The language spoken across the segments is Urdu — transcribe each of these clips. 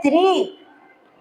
3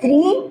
3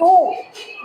2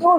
2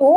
2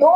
2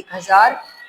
1000।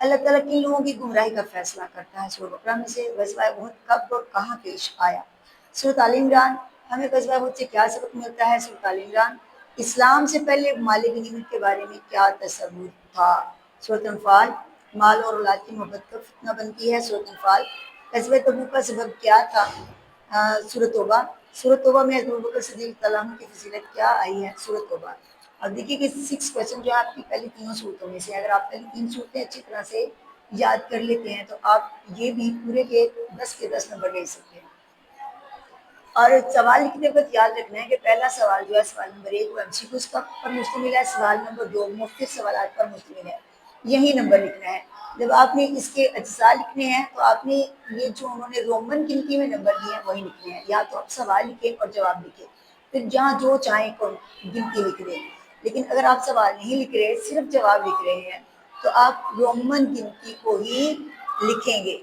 اللہ تعالیٰ کن لوگوں کی گمراہی کا فیصلہ کرتا ہے؟ سورہ بقرہ میں سے غزوہ احد کب اور کہاں پیش آیا؟ سورۃ آل عمران۔ ہمیں غزوہ احد سے کیا سبق ملتا ہے؟ سورۃ آل عمران۔ اسلام سے پہلے مال غنیمت کے بارے میں کیا تصور تھا؟ سورۃ انفال۔ مال اور اولاد کی محبت کا فتنہ بنتی ہے، سورۃ انفال۔ غزوہ تبوک کا سبب کیا تھا؟ سورۃ توبہ۔ سورۃ توبہ میں حضرت ابوبکر صدیق اللہ عنہ کی فضیلت کیا آئی ہے؟ سورۃ توبہ۔ اب دیکھیے کہ 6 کویشچن جو ہے آپ کی پہلی تینوں صورتوں میں سے، اگر آپ پہلی 3 صورتیں اچھی طرح سے یاد کر لیتے ہیں تو آپ یہ بھی پورے کے 10 کے 10 نمبر لے سکتے ہیں۔ اور سوال لکھنے وقت یاد رکھنا ہے کہ پہلا سوال جو ہے سوال نمبر 1 وہ MCQs پر مشتمل ہے، سوال نمبر 2 مختلف سوالات پر مشتمل ہے، یہی نمبر لکھنا ہے۔ جب آپ نے اس کے اجزاء لکھنے ہیں تو آپ نے یہ جو انہوں نے رومن گنتی میں نمبر دیے ہیں وہی لکھنے ہیں، یا تو آپ سوال لکھیں اور جواب لکھیں، پھر جہاں جو چاہیں گنتی لکھ دیں۔ لیکن اگر آپ سوال نہیں لکھ رہے، صرف جواب لکھ رہے ہیں تو آپ رومن گنتی کو ہی لکھیں گے،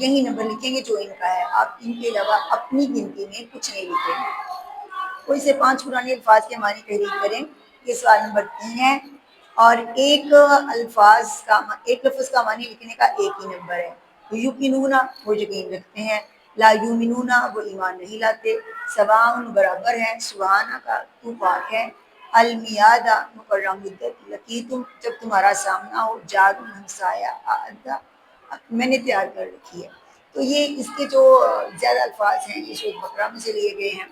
یہی نمبر لکھیں گے جو ان کا ہے، آپ ان کے علاوہ اپنی گنتی میں کچھ نہیں لکھیں گے۔ کوئی سے 5 پرانے الفاظ کے معنی تحریر کریں، یہ سوال نمبر 3 ہے، اور ایک لفظ کا معنی لکھنے کا ایک ہی نمبر ہے۔ یقینون وہ یقین رکھتے ہیں، لا یؤمنون وہ ایمان نہیں لاتے، سواء برابر ہے، سبحانہ کا تو پاک ہے، المیادہ مقررہ مدت، لقیتم جب تمہارا سامنا ہو، جارم ہمسایہ، اعدہ میں نے تیار کر رکھی ہے۔ تو یہ اس کے جو زیادہ الفاظ ہیں یہ سورۃ بقرہ میں سے لیے گئے ہیں،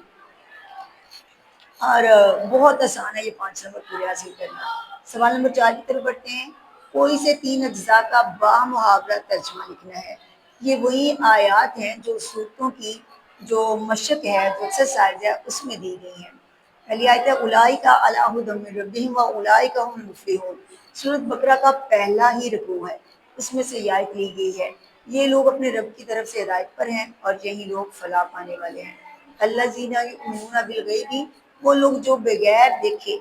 اور بہت آسان ہے یہ 5 نمبر پورے حاصل کرنا۔ سوال نمبر 4 کی طرف بڑھتے ہیں۔ کوئی سے 3 اجزاء کا بامحاورہ ترجمہ لکھنا ہے۔ یہ وہی آیات ہیں جو صورتوں کی جو مشق ہے، جو ایکسرسائز ہے اس میں دی گئی ہیں۔ پہلی آیت ہے اولئک علی ھدی من ربہم واولئک هم المفلحون۔ سورۃ بقرہ کا پہلا ہی رکوع ہے، اس میں سے یہ آیت لی گئی ہے، یہ لوگ اپنے رب کی طرف سے ہدایت پر ہیں اور یہی لوگ فلاح پانے والے ہیں۔ الذین یؤمنون بالغیب، وہ لوگ جو بغیر دیکھے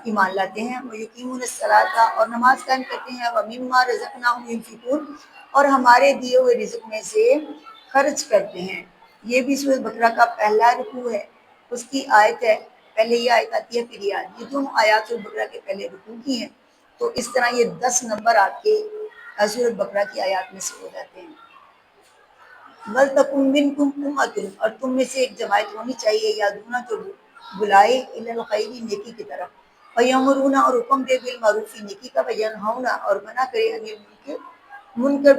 ایمان لاتے ہیں، وہ یقیمون الصلاۃ اور نماز قائم کرتے ہیں، ومما رزقناہم ينفقون اور ہمارے دیے ہوئے رزق میں سے خرچ کرتے ہیں۔ یہ بھی سورۃ بقرہ کا پہلا رکوع ہے، اس کی آیت ہے، پہلے یہ آیت آتی ہے پھر یہ آیت، یہ دونوں آیات سورۃ بقرہ کے پہلے رکوع کی ہیں، تو اس طرح یہ 10 نمبر آپ کے سورۃ بقرہ کی آیات میں سے ہو جاتے ہیں۔ وَلْتَكُن مِّنكُمْ أُمَّةٌ اور تم میں سے ایک جماعت ہونی چاہیے، یادون جو بلائے الی الخیر نیکی کی طرف، وَيَأْمُرُونَ اور حکم دے بالمعروف نیکی کا، وَيَنْهَوْنَ اور منع کرے عن المنکر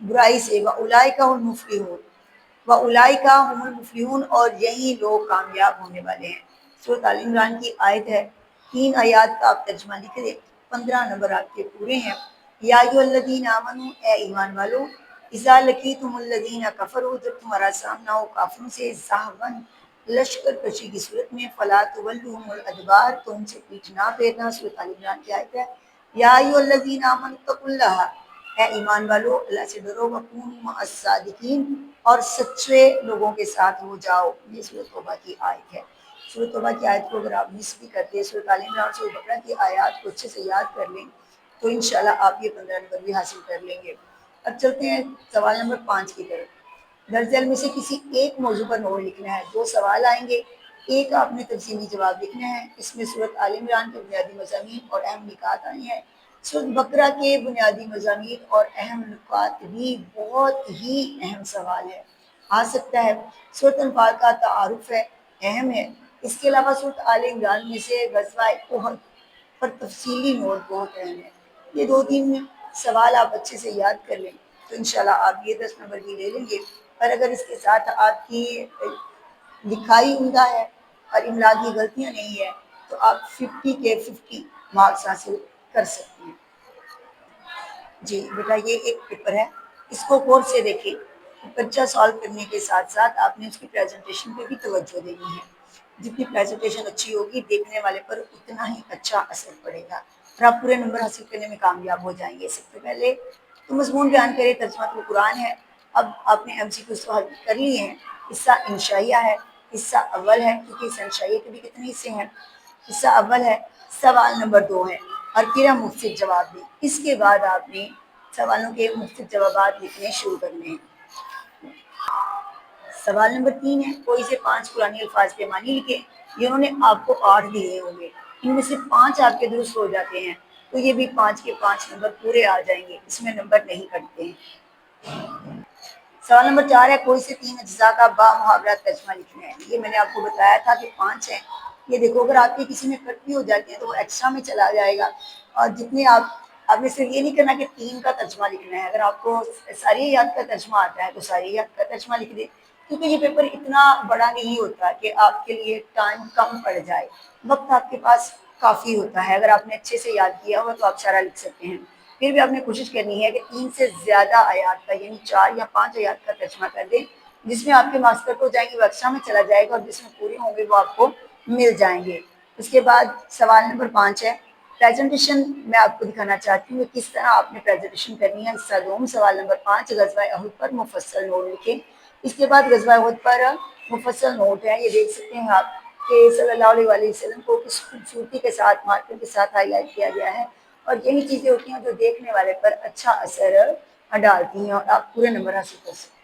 برائی سے، وَأُولَئِکَ هُمُ الْمُفْلِحُونَ وَأُولَئِکَ هُمُ الْمُفْلِحُونَ اور یہی لوگ کامیاب ہونے والے ہیں۔ سورۃ آل عمران کی آیت ہے، 3 آیات کا آپ ترجمہ لکھ دیں، 15 نمبر آپ کے پورے ہیں۔ یا ایھا الذین آمنوا اے ایمان والو، اذا لقیتم الذین کفروا جب تمہارا سامنا ہو کافروں سے، زحفاً لشکر کشی کی صورت میں، فلا تولوہم الادبار تو ان سے پیٹھ نہ پھیرنا۔ سورۃ آل عمران کی آیت ہے۔ یا ایھا الذین آمنوا اتقوا اللہ اے ایمان والو اللہ سے ڈرو، وکونوا مع الصادقین اور سچے لوگوں کے ساتھ ہو جاؤ، یہ سورۃ توبہ کی آیت ہے۔ سورۃ توبہ کی آیت کو اگر آپ مس بھی کرتے ہیں، سورۃ آل عمران اور سورۃ بقرہ کی آیات کو اچھے سے یاد کر لیں تو انشاءاللہ آپ یہ 15 نمبر بھی حاصل کر لیں گے۔ اب چلتے ہیں سوال نمبر 5 کی طرف۔ درج ذیل میں سے کسی ایک موضوع پر نوٹ لکھنا ہے، 2 سوال آئیں گے، ایک آپ نے تفصیلی جواب لکھنا ہے۔ اس میں سورۃ آل عمران کے بنیادی مضامین اور اہم نکات آئے ہیں، سورۃ بقرہ کے بنیادی مضامین اور اہم نکات بھی بہت ہی اہم سوال ہے، آ سکتا ہے۔ سورۃ انفال کا تعارف ہے، اہم ہے۔ اس کے علاوہ سورۃ آل عمران میں سے غزوہ احد پر تفصیلی نوٹ بہت اہم ہے۔ یہ 2-3 سوال آپ اچھے سے یاد کر لیں تو انشاءاللہ آپ یہ 10 نمبر بھی لے لیں گے، اور اگر اس کے ساتھ آپ کی لکھائی عمدہ ہے اور املا کی غلطیاں نہیں ہے تو آپ 50 کے 50 مارکس حاصل کر سکتے ہیں۔ جی بیٹا یہ ایک پیپر ہے، اس کو غور سے دیکھیں، بچہ سالو کرنے کے ساتھ ساتھ آپ نے اس کی پریزنٹیشن پہ بھی توجہ دینی ہے، جتنی پریزنٹیشن اچھی ہوگی دیکھنے والے پر اتنا ہی اچھا اثر پڑے گا اور آپ پورے نمبر حاصل کرنے میں کامیاب ہو جائیں گے۔ سب سے پہلے تو مضمون بیان کرے، ترجمہ القرآن ہے۔ اب آپ نے MCQs تو حل کر لیے ہیں، حصہ انشائیہ ہے، حصہ اول ہے، کیونکہ اس انشائیہ کے بھی کتنے حصے ہیں، حصہ اول ہے، سوال نمبر 2 ہے، اور پھر ہم مختلف جواب دیں۔ اس کے بعد آپ نے سوالوں کے مختلف جوابات لکھنے شروع کرنے ہیں۔ سوال نمبر 3 ہے، کوئی سے 5 قرآنی الفاظ کے معنی لکھیں۔ یہ انہوں نے آپ کو 8 دیے ہوں گے، ان میں سے 5 آپ کے درست ہو جاتے ہیں تو یہ بھی 5 کے 5 نمبر پورے آ جائیں گے، اس میں نمبر نہیں کٹتے ہیں۔ سوال نمبر 4 ہے، کوئی سے 3 اجزاء کا با محاورہ ترجمہ لکھنا ہے۔ یہ میں نے آپ کو بتایا تھا کہ 5 ہے، یہ دیکھو اگر آپ کے کسی میں کٹ بھی ہو جاتے ہیں تو وہ ایکسٹرا میں چلا جائے گا، اور جتنے آپ نے صرف یہ نہیں کرنا کہ 3 کا ترجمہ لکھنا ہے، اگر آپ کو ساری یاد کا ترجمہ آتا ہے تو ساری یاد کا ترجمہ لکھ دیں، کیونکہ یہ پیپر اتنا بڑا نہیں ہوتا کہ آپ کے لیے ٹائم کم پڑ جائے، وقت آپ کے پاس کافی ہوتا ہے، اگر آپ نے اچھے سے یاد کیا ہوا تو آپ سارا لکھ سکتے ہیں۔ پھر بھی آپ نے کوشش کرنی ہے کہ 3 سے زیادہ آیات کا یعنی 4 یا 5 آیات کا ترجمہ کر دیں، جس میں آپ کے مارکس کٹ ہو جائیں گے، وہ ایکسٹرا میں چلا جائے گا، اور جس میں پورے ہوں گے وہ آپ کو مل جائیں گے۔ اس کے بعد سوال نمبر 5 ہے، پریزنٹیشن میں آپ کو دکھانا چاہتی ہوں کہ کس طرح آپ نے پریزنٹیشن کرنی ہے۔ حصہ دوم سوال نمبر 5، غزوہ احد پر مفصل نوٹ لکھیں۔ اس کے بعد غزوہ احد پر مفصل نوٹ ہے، یہ دیکھ سکتے ہیں آپ کہ صلی اللہ علیہ وسلم کو کس خوبصورتی کے ساتھ مارکر کے ساتھ ہائی لائٹ کیا گیا ہے، اور یہی چیزیں ہوتی ہیں جو دیکھنے والے پر اچھا اثر ڈالتی ہیں اور آپ پورے نمبر حاصل کر سکتے ہیں۔